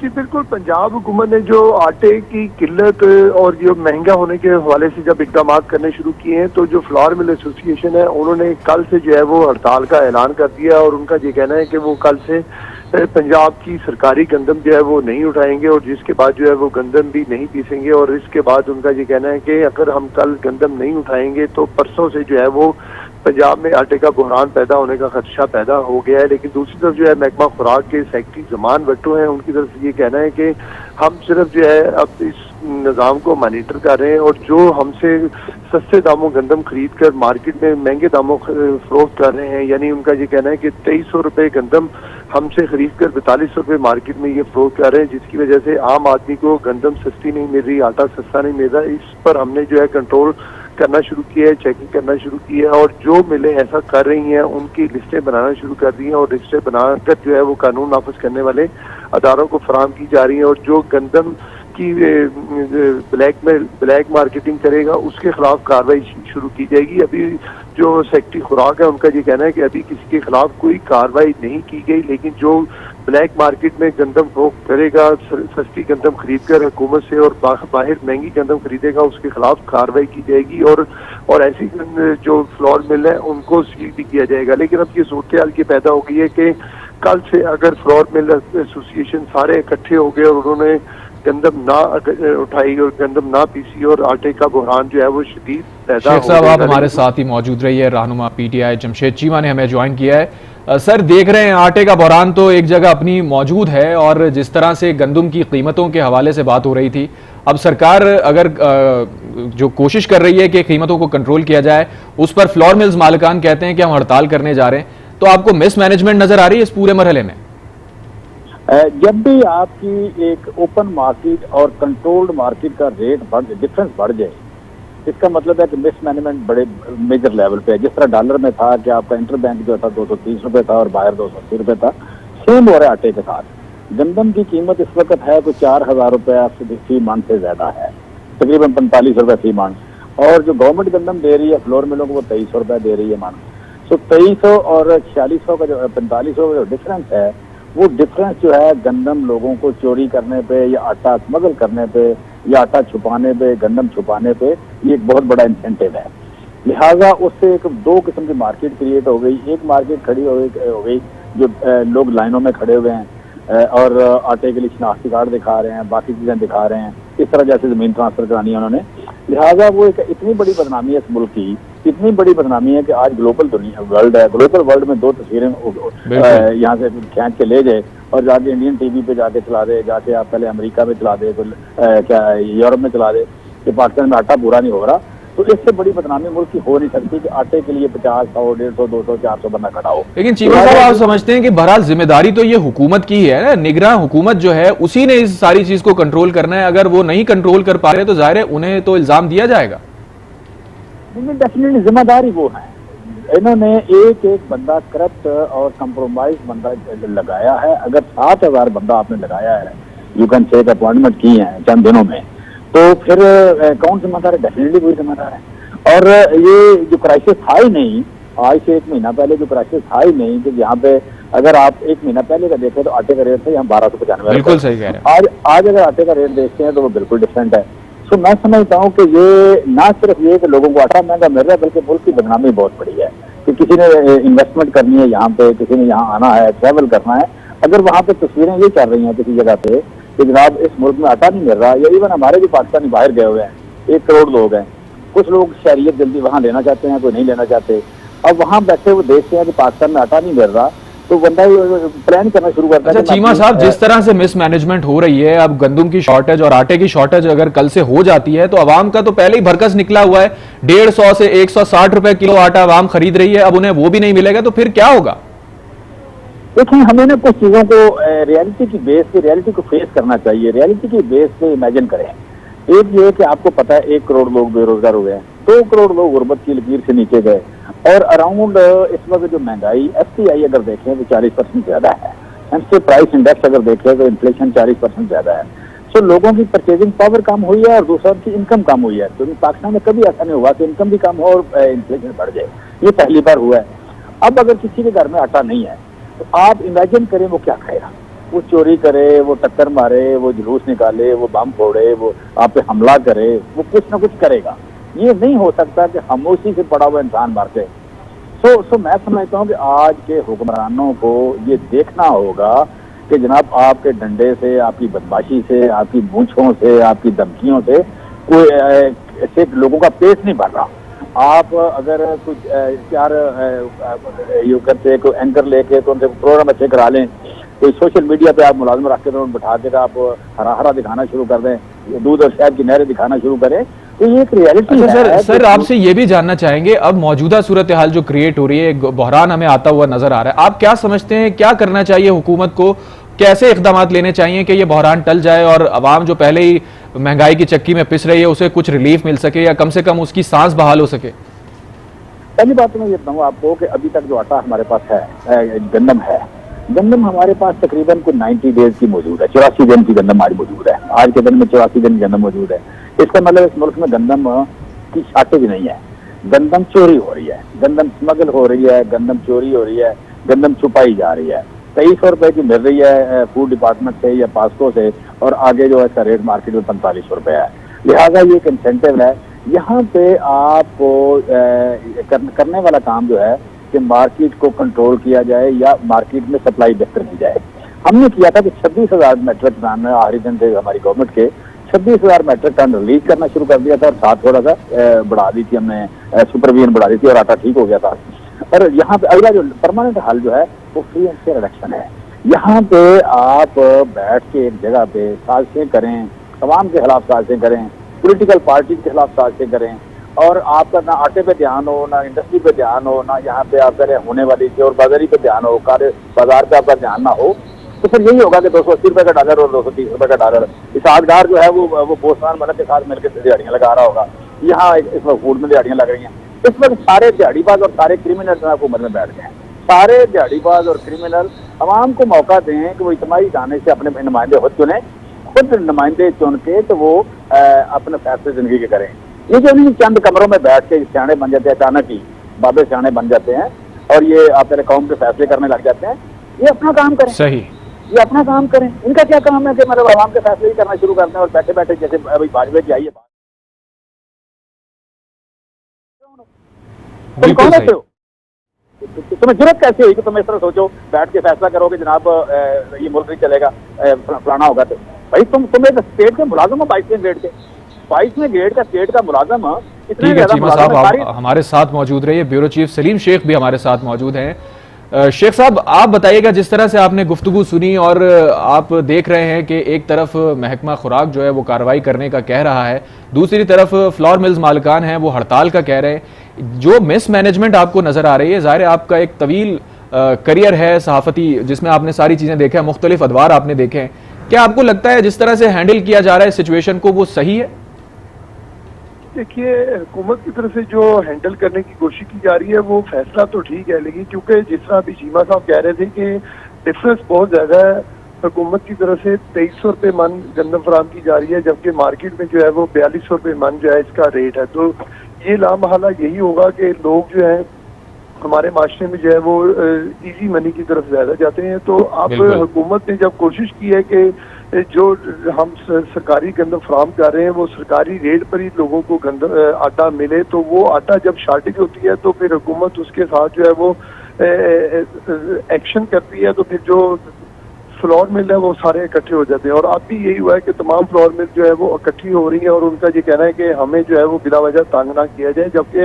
जी बिल्कुल, पंजाब हुकूमत ने जो आटे की किल्लत और जो महंगा होने के हवाले से जब इकदाम करने शुरू किए हैं, तो जो फ्लावर मिल एसोसिएशन है उन्होंने कल से जो है वो हड़ताल का ऐलान कर दिया और उनका ये कहना है कि वो कल से पंजाब की सरकारी गंदम जो है वो नहीं उठाएंगे और जिसके बाद जो है वो गंदम भी नहीं पीसेंगे। और इसके बाद उनका ये कहना है कि अगर हम कल गंदम नहीं उठाएंगे तो परसों से जो है वो पंजाब में आटे का बहरान पैदा होने का खदशा पैदा हो गया है। लेकिन दूसरी तरफ जो है महकमा खुराक के सेक्रेटरी जमान भट्टो हैं, उनकी तरफ से ये कहना है कि हम सिर्फ जो है अब इस निज़ाम को मॉनिटर कर रहे हैं और जो हमसे सस्ते दामों गंदम खरीद कर मार्केट में महंगे दामों फरोख्त कर रहे हैं, यानी उनका ये कहना है कि 2300 रुपये गंदम हमसे खरीद कर 4200 रुपये मार्केट में ये फरोख्त कर रहे हैं, जिसकी वजह से आम आदमी को गंदम सस्ती नहीं मिल रही, आटा सस्ता नहीं मिल रहा। इस पर हमने जो है कंट्रोल करना शुरू किया है, चेकिंग करना शुरू की है और जो मिलें ऐसा कर रही हैं उनकी लिस्टें बनाना शुरू कर दी हैं और लिस्टें बनाकर जो है वो कानून नाफिज करने वाले अदारों को फराहम की जा रही हैं और जो गंदम की ब्लैक मार्केटिंग करेगा उसके खिलाफ कार्रवाई शुरू की जाएगी। अभी जो सेक्रेटरी खुराक है उनका ये कहना है कि अभी किसी के खिलाफ कोई कार्रवाई नहीं की गई, लेकिन जो ब्लैक मार्केट में गंदम फरोख्त करेगा, सस्ती गंदम खरीद कर हुकूमत से और बाहर महंगी गंदम खरीदेगा, उसके खिलाफ कार्रवाई की जाएगी और ऐसी जो फ्लोर मिल है उनको सील भी किया जाएगा। लेकिन अब ये सूरत हाल की पैदा हो गई है कि कल से अगर फ्लोर मिल एसोसिएशन सारे इकट्ठे हो गए और उन्होंने गंदम ना उठाई और गंदम ना पीसी और आटे का बहरान जो है वो शदीद पैदा हो। शेख साहब, आप हमारे साथ ही मौजूद रही है। रहनुमा पीटीआई जमशेद चीमा ने हमें ज्वाइन किया है। सर, देख रहे हैं आटे का बहरान तो एक जगह अपनी मौजूद है और जिस तरह से गंदम की कीमतों के हवाले से बात हो रही थी, अब सरकार अगर जो कोशिश कर रही है कि कीमतों को कंट्रोल किया जाए, उस पर फ्लोर मिल्स मालिकान कहते हैं कि हम हड़ताल करने जा रहे हैं, तो आपको मिसमैनेजमेंट नजर आ रही है इस पूरे मरहले में? जब भी आपकी एक ओपन मार्केट और कंट्रोल्ड मार्केट का डिफरेंस बढ़ जाए, इसका मतलब है कि मिसमैनेजमेंट बड़े मेजर लेवल पे है। जिस तरह डॉलर में था कि आपका इंटर बैंक जो था 230 रुपए था और बाहर 280 रुपए था, सेम हो रहा है आटे के साथ। गंदम की कीमत इस वक्त है कोई 4000 रुपया फी मन से ज्यादा है, तकरीबन 45 रुपए फी मन। और जो गवर्नमेंट गंदम दे रही है फ्लोर मिलों को वो 2300 रुपया दे रही है मन। सो 2300 और 4600 का जो 4500 का जो डिफरेंस है, वो डिफरेंस जो है गंदम लोगों को चोरी करने पे या आटा स्मगल करने पे या आटा छुपाने पे, गंदम छुपाने पे, ये एक बहुत बड़ा इंसेंटिव है। लिहाजा उससे एक दो किस्म की मार्केट क्रिएट हो गई। एक मार्केट खड़ी हो गई जो लोग लाइनों में खड़े हुए हैं और आटे के लिए शनाख्ती कार्ड दिखा रहे हैं, बाकी चीजें दिखा रहे हैं, इस तरह जैसे जमीन ट्रांसफर करानी है उन्होंने। लिहाजा वो एक इतनी बड़ी बदनामी है इस मुल्क की, इतनी बड़ी बदनामी है कि आज ग्लोबल वर्ल्ड है, ग्लोबल वर्ल्ड में दो तस्वीरें यहाँ से खींच के ले जाए और जाके इंडियन टीवी पे जाके चला दे, जाके आप पहले अमेरिका में चला दे, क्या यूरोप में चला दे कि पाकिस्तान में आटा पूरा नहीं हो रहा। तो इससे बड़ी बदनामी मुल्क की हो नहीं सकती कि आटे के लिए 50, 100, 150, 200, 400 बंदा खड़ा हो। लेकिन चीमा साहब, आप समझते हैं कि बहरहाल जिम्मेदारी तो ये हुकूमत की है ना, निगरान हुकूमत जो है उसी ने इस सारी चीज को कंट्रोल करना है। अगर वो नहीं कंट्रोल कर पा रहे तो जाहिर है उन्हें तो इल्जाम दिया जाएगा। डेफिनेटली जिम्मेदारी वो है। इन्होंने एक एक बंदा करप्ट और कंप्रोमाइज बंदा लगाया है। अगर 7000 बंदा आपने लगाया है, यू कैन से अपॉइंटमेंट की है चंद दिनों में, तो फिर कौन जिम्मेदार है? डेफिनेटली कोई जिम्मेदार है। और ये जो क्राइसिस था ही नहीं, आज से 1 महीना पहले जो क्राइसिस था ही नहीं, कि यहाँ पे अगर आप 1 महीना पहले का देखें तो आटे का रेट था यहाँ 1295। बिल्कुल सही कह रहे हैं। आज अगर आटे का रेट देखते हैं तो वो बिल्कुल डिफरेंट है। सो मैं समझता हूँ कि ये ना सिर्फ ये कि लोगों को आटा महंगा मिल रहा है, बल्कि मुल्क की बदनामी बहुत बड़ी है कि किसी ने इन्वेस्टमेंट करनी है यहाँ पे, किसी ने यहाँ आना है, ट्रैवल करना है, अगर वहाँ पे तस्वीरें ये चल रही हैं किसी जगह पे कि जनाब इस मुल्क में आटा नहीं मिल रहा, या इवन हमारे जो पाकिस्तानी बाहर गए हुए हैं 1 करोड़ लोग हैं, कुछ लोग शहरियत जल्दी वहाँ लेना चाहते हैं, कोई नहीं लेना चाहते। अब वहाँ बैठे वो देखते हैं कि पाकिस्तान में आटा नहीं मिल रहा, तो बंदा प्लान करना शुरू करता है। अच्छा चीमा साहब, जिस तरह से मिसमैनेजमेंट हो रही है, अब गंदम की शॉर्टेज और आटे की शॉर्टेज अगर कल से हो जाती है तो अवाम का तो पहले ही भरकस निकला हुआ है। 150 से 160 रुपए किलो आटा अवाम खरीद रही है, अब उन्हें वो भी नहीं मिलेगा तो फिर क्या होगा? देखिए, हमें ना कुछ चीजों को रियलिटी की बेस पे, रियलिटी को फेस करना चाहिए। रियलिटी की बेस पे इमेजिन करें। एक ये कि आपको पता है 1 करोड़ लोग बेरोजगार हो गए, 2 करोड़ लोग गुर्बत की लकीर से नीचे गए, और अराउंड इस वक्त जो महंगाई FCI अगर देखें तो 40% ज्यादा है। एमसी प्राइस इंडेक्स अगर देखें तो इन्फ्लेशन 40% ज्यादा है। सो लोगों की परचेजिंग पावर कम हुई है और दूसरा की इनकम कम हुई है। क्योंकि पाकिस्तान में कभी ऐसा नहीं हुआ कि इनकम भी कम हो और इन्फ्लेशन बढ़ जाए, ये पहली बार हुआ है। अब अगर किसी के घर में आटा नहीं है तो आप इमेजिन करें वो क्या खाएगा। वो चोरी करे, वो टक्कर मारे, वो जुलूस निकाले, वो बम फोड़े, वो आप पे हमला करे, वो कुछ ना कुछ करेगा। ये नहीं हो सकता कि खामोशी से पड़ा हुआ इंसान मार दे। सो मैं समझता हूँ कि आज के हुक्मरानों को ये देखना होगा कि जनाब आपके डंडे से, आपकी बदमाशी से, आपकी मूंछों से, आपकी धमकियों से कोई ऐसे लोगों का पेट नहीं भर रहा। आप अगर कुछ चार यू करते कोई एंकर लेके तो उनसे प्रोग्राम अच्छे करा लें, कोई सोशल मीडिया पे आप मुलाजम रख के तो बैठा के आप हरा हरा दिखाना शुरू कर दें, दूध और शहद की नहरें दिखाना शुरू करें, तो ये एक रियलिटी है। सर आपसे ये भी जानना चाहेंगे, अब मौजूदा सूरत हाल जो क्रिएट हो रही है, बहरान हमें आता हुआ नजर आ रहा है, आप क्या समझते हैं क्या करना चाहिए हुकूमत को, कैसे इकदाम लेने चाहिए कि ये बहरान टल जाए और अवाम जो पहले ही महंगाई की चक्की में पिस रही है उसे कुछ रिलीफ मिल सके या कम से कम उसकी सांस बहाल हो सके? पहली बात तो मैं ये बताऊँ आपको कि अभी तक जो आटा हमारे पास है, गंदम है, गंदम हमारे पास तकरीबन कुछ 90 डेज की मौजूद है, 84 दिन की गंदम हमारी मौजूद है। आज के दिन में 84 दिन की गंदम मौजूद है। इसका मतलब इस मुल्क में गंदम की शार्टेज नहीं है, गंदम चोरी हो रही है, गंदम स्मगल हो रही है, गंदम चोरी हो रही है, गंदम छुपाई जा रही है। 2300 रुपए की मिल रही है फूड डिपार्टमेंट से या पास्को से, और आगे जो है इसका रेट मार्केट में 4500 रुपए है। लिहाजा ये एक इंसेंटिव है। यहाँ पे आपको करने वाला काम जो है कि मार्केट को कंट्रोल किया जाए या मार्केट में सप्लाई बेहतर की जाए। हमने किया था कि 26,000 मेट्रिक टन आखिरी दिन थे हमारी गवर्नमेंट के, 26,000 मेट्रिक टन रिलीज करना शुरू कर दिया था, और साथ थोड़ा सा बढ़ा दी थी हमने, सुपरवीजन बढ़ा दी थी और आटा ठीक हो गया था। और यहाँ पे अगला जो परमानेंट हल जो है वो फ्री एंड फेयर इलेक्शन है। यहाँ पे आप बैठ के एक जगह पे साजिशें करें, तमाम के खिलाफ साजिशें करें, पॉलिटिकल पार्टी के खिलाफ साजिशें करें, और आपका ना आटे पे ध्यान हो, ना इंडस्ट्री पे ध्यान हो, ना यहाँ पे आपका होने वाली चोर बाजारी पे ध्यान हो, कार्य बाजार पे आपका ध्यान ना हो, तो फिर यही होगा कि 280 रुपए का डॉलर और 230 रुपए का डॉलर इस आगदार जो है वो बोस्तान मलक के साथ मिलकर दिहाड़ियां लगा रहा होगा। यहाँ इस वक्त फूड में दिहाड़ियां लग रही हैं। इस वक्त सारे दिहाड़ीबाज और सारे क्रिमिनल हुकूमत में बैठ गए हैं। सारे दिहाड़ीबाज और क्रिमिनल अवाम को मौका दें कि वो इज्तिमाई जाने से अपने नुमाइंदे खुद चुने, खुद नुमाइंदे चुन के तो वो अपने फैसले जिंदगी के करें। ये जो नहीं चंद कमरों में बैठ के सियाने बन जाते हैं, अचानक ही बाबे सियाने बन जाते हैं और ये आप मेरे कौम के फैसले करने लग जाते हैं। ये अपना काम करें, सही, ये अपना काम करें। इनका क्या काम है कि मतलब आवाम के फैसले ही करना शुरू करते हैं और बैठे बैठे जैसे अभी भाजपा की आई है बिल्कुल सही। तुम्हें जरूरत कैसे हुई कि तुम इस तरह सोचो बैठ के फैसला करोगे जनाब ये मुल्क नहीं चलेगा, फलाना होगा। तो भाई तुम एक स्टेट के मुलाजम हो, 22वें ग्रेड के, 22वें ग्रेड का स्टेट का मुलाजम। ठीक है चीमा साहब, आप हमारे साथ मौजूद रहिए। ब्यूरो चीफ सलीम शेख भी हमारे साथ मौजूद हैं। शेख साहब, आप बताइएगा, जिस तरह से आपने गुफ्तगू सुनी और आप देख रहे हैं कि एक तरफ महकमा खुराक जो है वो कार्रवाई करने का कह रहा है, दूसरी तरफ फ्लोर मिल्स मालिकान हैं वो हड़ताल का कह रहे हैं। जो मिस मैनेजमेंट आपको नजर आ रही है, ज़ाहिर है आपका एक तवील करियर है सहाफती जिसमें आपने सारी चीज़ें देखा है, मुख्तलिफ अदवार आपने देखे हैं, क्या आपको लगता है जिस तरह से हैंडल किया जा रहा है सिचुएशन को वो सही है? देखिए, हुकूमत की तरफ से जो हैंडल करने की कोशिश की जा रही है वो फैसला तो ठीक है, लेकिन क्योंकि जिस तरह अभी चीमा साहब कह रहे थे कि डिफरेंस बहुत ज्यादा है, हुकूमत की तरफ से 2300 रुपये मन गंदम फराम की जा रही है, जबकि मार्केट में जो है वो 4200 रुपये मन जो है इसका रेट है। तो ये लामहला यही होगा कि लोग जो है हमारे माशरे में जो है वो इजी मनी की तरफ ज्यादा जाते हैं। तो अब हुकूमत ने जब कोशिश की है कि जो हम सरकारी गंदम फराम कर रहे हैं वो सरकारी रेट पर ही लोगों को आटा मिले, तो वो आटा जब शार्टेज होती है तो फिर हुकूमत उसके साथ जो है वो एक्शन करती है, तो फिर जो फ्लोर मिल है वो सारे इकट्ठे हो जाते हैं। और अब भी यही हुआ है कि तमाम फ्लोर मिल जो है वो इकट्ठी हो रही है और उनका ये कहना है कि हमें जो है वो बिला वजह तंग ना किया जाए, जबकि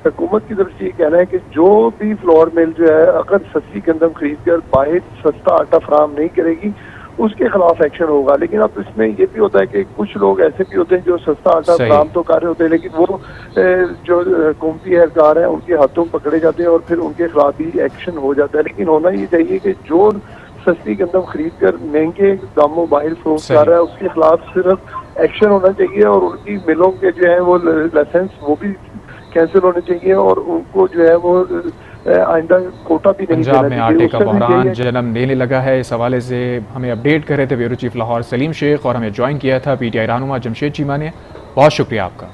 हुकूमत की तरफ से ये कहना है कि जो भी फ्लोर मिल जो है अगर सस्ती गंदम खरीद कर बाहर सस्ता आटा फराम नहीं करेगी उसके खिलाफ एक्शन होगा। लेकिन अब इसमें ये भी होता है कि कुछ लोग ऐसे भी होते हैं जो सस्ता आटा फराम तो कर रहे होते हैं, लेकिन वो जो हुकूमती एहलकार है उनके हाथों पकड़े जाते हैं और फिर उनके खिलाफ भी एक्शन हो जाता है। लेकिन होना ये चाहिए कि जो सस्ती गंदम खरीद कर महंगे दामों बाहर फरोख्त कर रहा है उसके खिलाफ सिर्फ एक्शन होना चाहिए और उनकी मिलों के जो है वो लाइसेंस वो भी कैंसिल होने चाहिए और उनको जो है वो आइंदा कोटा भी नहीं देना चाहिए। पंजाब में आटे का बहरान जन्म लेने लगा है, इस हवाले से हमें अपडेट कर रहे थे ब्यूरो चीफ लाहौर सलीम शेख और हमें ज्वाइन किया था PTI रहनुमा जमशेद चीमा ने। बहुत शुक्रिया आपका।